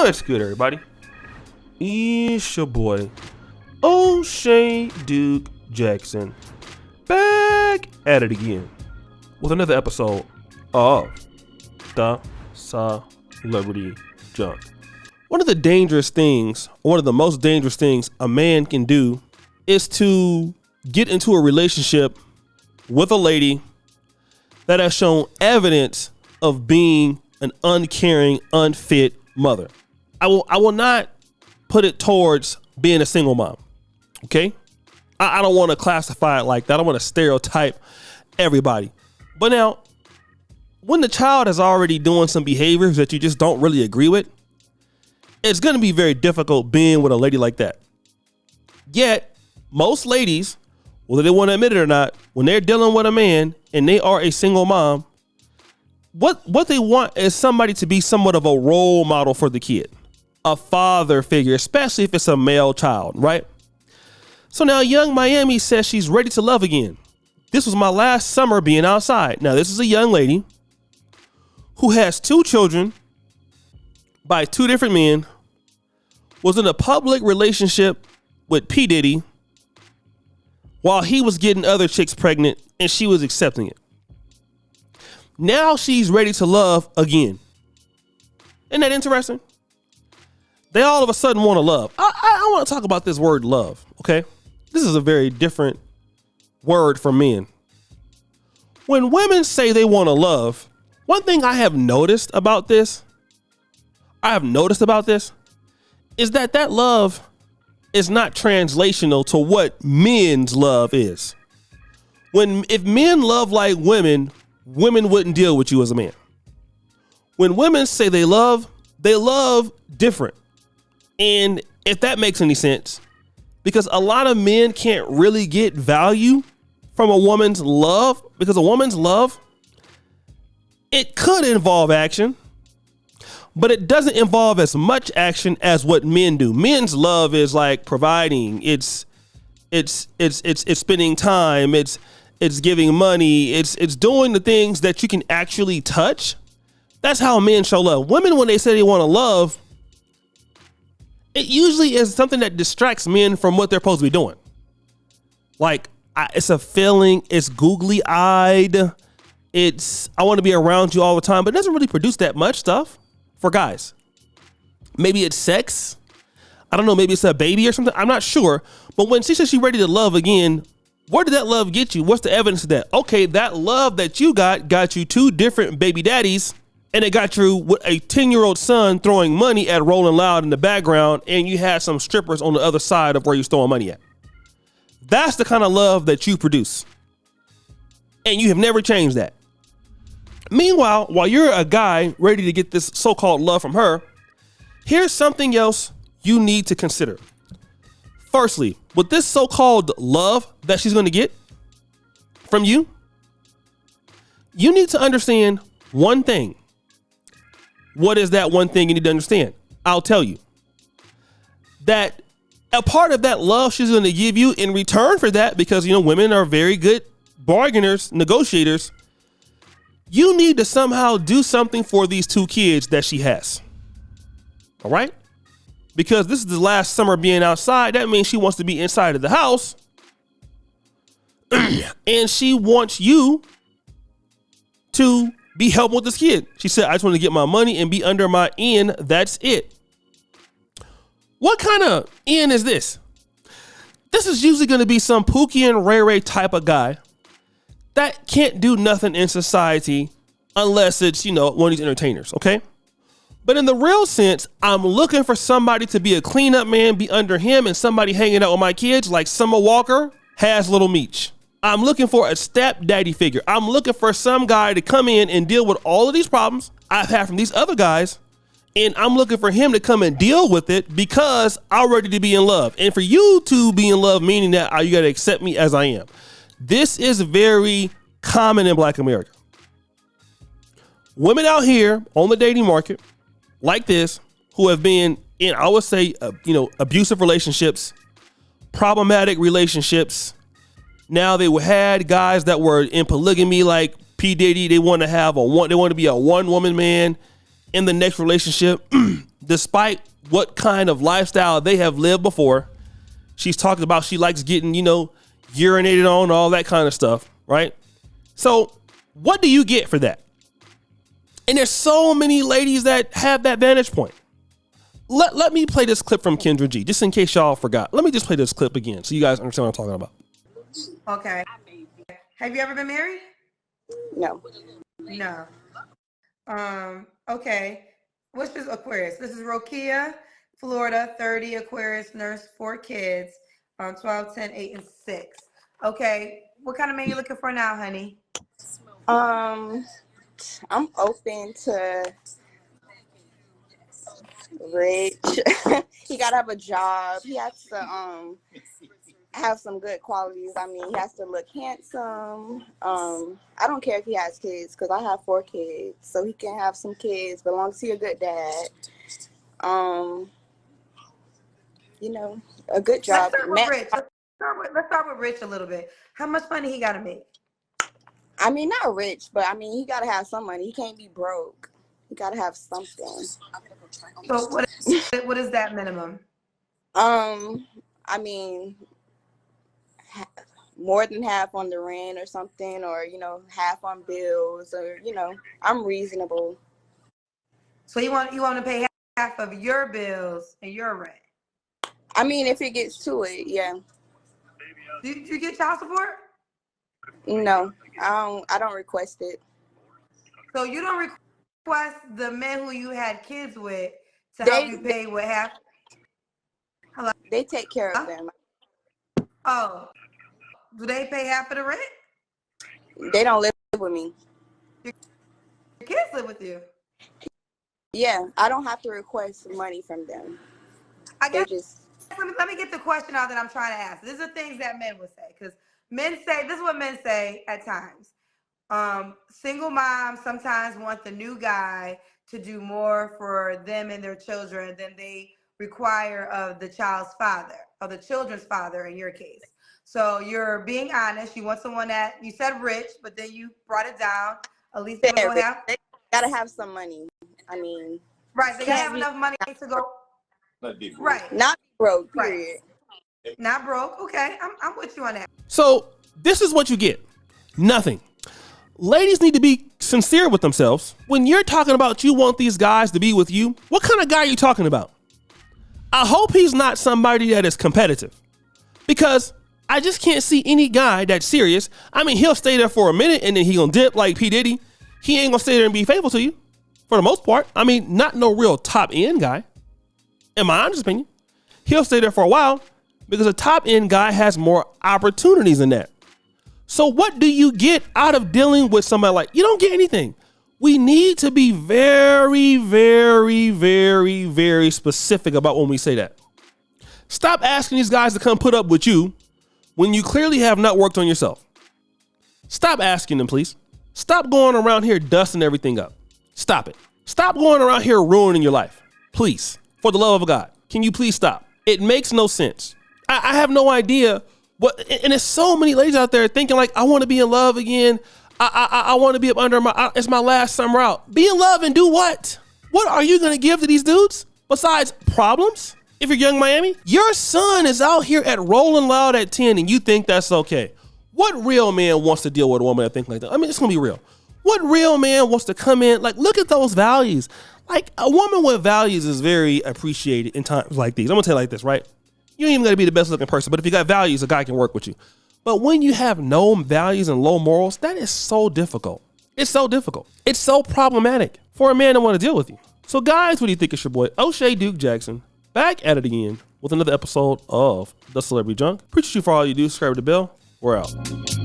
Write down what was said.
What's good, everybody? It's your boy, O'Shea Duke Jackson, back at it again with another episode of The Celebrity Junk. One of the most dangerous things a man can do is to get into a relationship with a lady that has shown evidence of being an uncaring, unfit mother. I will not put it towards being a single mom. Okay? I don't want to classify it like that. I don't want to stereotype everybody. But now, when the child is already doing some behaviors that you just don't really agree with, it's going to be very difficult being with a lady like that. Yet, most ladies, whether they want to admit it or not, when they're dealing with a man and they are a single mom, what they want is somebody to be somewhat of a role model for the kid, a father figure, especially if it's a male child, right? So now Young Miami says she's ready to love again. This was my last summer being outside. Now, this is a young lady who has 2 children by 2 different men, was in a public relationship with P. Diddy while he was getting other chicks pregnant and she was accepting it. Now she's ready to love again. Isn't that interesting? They all of a sudden want to love. I want to talk about this word love, okay? This is a very different word for men. When women say they want to love, one thing I have noticed about this is that love is not translational to what men's love is. If men love like women wouldn't deal with you as a man. When women say they love different. And if that makes any sense, because a lot of men can't really get value from a woman's love, because a woman's love, it could involve action, but it doesn't involve as much action as what men do. Men's love is like providing, it's spending time, it's giving money, it's doing the things that you can actually touch. That's how men show love. Women, when they say they want to love, it usually is something that distracts men from what they're supposed to be doing. Like, it's a feeling, it's googly eyed, I want to be around you all the time, but it doesn't really produce that much stuff for guys. Maybe it's sex. I don't know, maybe it's a baby or something. I'm not sure. But when she says she's ready to love again, where did that love get you? What's the evidence of that? Okay, that love that you got you 2 different baby daddies, and it got you with a 10-year-old son throwing money at Rolling Loud in the background, and you had some strippers on the other side of where you're throwing money at. That's the kind of love that you produce. And you have never changed that. Meanwhile, while you're a guy ready to get this so-called love from her, here's something else you need to consider. Firstly, with this so-called love that she's going to get from you, you need to understand one thing. What is that one thing you need to understand? I'll tell you. That a part of that love she's going to give you in return for that, because, women are very good bargainers, negotiators, you need to somehow do something for these 2 kids that she has. All right? Because this is the last summer being outside. That means she wants to be inside of the house. And she wants you to be helping with this kid. She said, I just want to get my money and be under my end. That's it. What kind of end is this? This is usually going to be some Pookie and Ray Ray type of guy that can't do nothing in society unless it's, one of these entertainers, okay? But in the real sense, I'm looking for somebody to be a cleanup man, be under him, and somebody hanging out with my kids like Summer Walker has Little Meech. I'm looking for a stepdaddy figure. I'm looking for some guy to come in and deal with all of these problems I've had from these other guys, and I'm looking for him to come and deal with it because I'm ready to be in love. And for you to be in love, meaning that you got to accept me as I am. This is very common in Black America. Women out here on the dating market like this, who have been in, I would say, abusive relationships, problematic relationships. Now they had guys that were in polygamy like P. Diddy. They want to be a one woman man in the next relationship. despite what kind of lifestyle they have lived before. She's talking about she likes getting, urinated on, all that kind of stuff, right? So what do you get for that? And there's so many ladies that have that vantage point. Let me play this clip from Kendra G, just in case y'all forgot. Let me just play this clip again so you guys understand what I'm talking about. Okay. Have you ever been married? No. No. Okay. What's this Aquarius? This is Rokia, Florida, 30, Aquarius, nurse, 4 kids, 12, 10, 8, and 6. Okay. What kind of man you looking for now, honey? I'm open to rich. He gotta have a job. He has to have some good qualities. I mean, he has to look handsome. I don't care if he has kids because I have 4 kids, so he can have some kids, but as long as he's a good dad. A good job. Let's start with Rich a little bit. How much money he gotta make? I mean, not rich, but I mean, he gotta have some money. He can't be broke. He gotta have something. So what is that minimum? I mean, more than half on the rent or something, or half on bills, or I'm reasonable. So you want to pay half of your bills and your rent? I mean, if it gets to it, yeah. Do you get child support? No, I don't request it. So you don't request the men who you had kids with to help you pay what half? Hello? They take care of them. Oh, do they pay half of the rent? They don't live with me. Your kids live with you? Yeah, I don't have to request money from them. I guess let me get the question out that I'm trying to ask. These are things that men would say, because this is what men say at times. Single moms sometimes want the new guy to do more for them and their children than they require of the child's father, or the children's father in your case. So you're being honest. You want someone that, you said rich, but then you brought it down. At least they gotta have some money. I mean, right? They gotta have enough money to go. Right. Not broke. Period. Right. Not broke. Okay, I'm with you on that. So this is what you get. Nothing. Ladies need to be sincere with themselves. When you're talking about you want these guys to be with you, what kind of guy are you talking about? I hope he's not somebody that is competitive, because I just can't see any guy that's serious. I mean, he'll stay there for a minute and then he gonna dip like P. Diddy. He ain't gonna stay there and be faithful to you for the most part. I mean, not no real top end guy. In my honest opinion, he'll stay there for a while because a top end guy has more opportunities than that. So what do you get out of dealing with somebody like, you don't get anything. We need to be very, very, very, very specific about when we say that. Stop asking these guys to come put up with you when you clearly have not worked on yourself. Stop asking them, please. Stop going around here dusting everything up. Stop it. Stop going around here ruining your life. Please, for the love of God, can you please stop? It makes no sense. I have no idea what, and there's so many ladies out there thinking like, I want to be in love again. I want to be up under it's my last summer out. Be in love and do what? What are you going to give to these dudes besides problems? If you're Young Miami, your son is out here at Rolling Loud at 10 and you think that's okay. What real man wants to deal with a woman that thinks like that? I mean, it's going to be real. What real man wants to come in? Like, look at those values. Like, a woman with values is very appreciated in times like these. I'm going to tell you like this, right? You ain't even got to be the best looking person, but if you got values, a guy can work with you. But when you have no values and low morals, that is so difficult. It's so difficult. It's so problematic for a man to want to deal with you. So guys, what do you think? It's your boy, O'Shea Duke Jackson, back at it again with another episode of The Celebrity Junk. Appreciate you for all you do. Subscribe to the bell. We're out.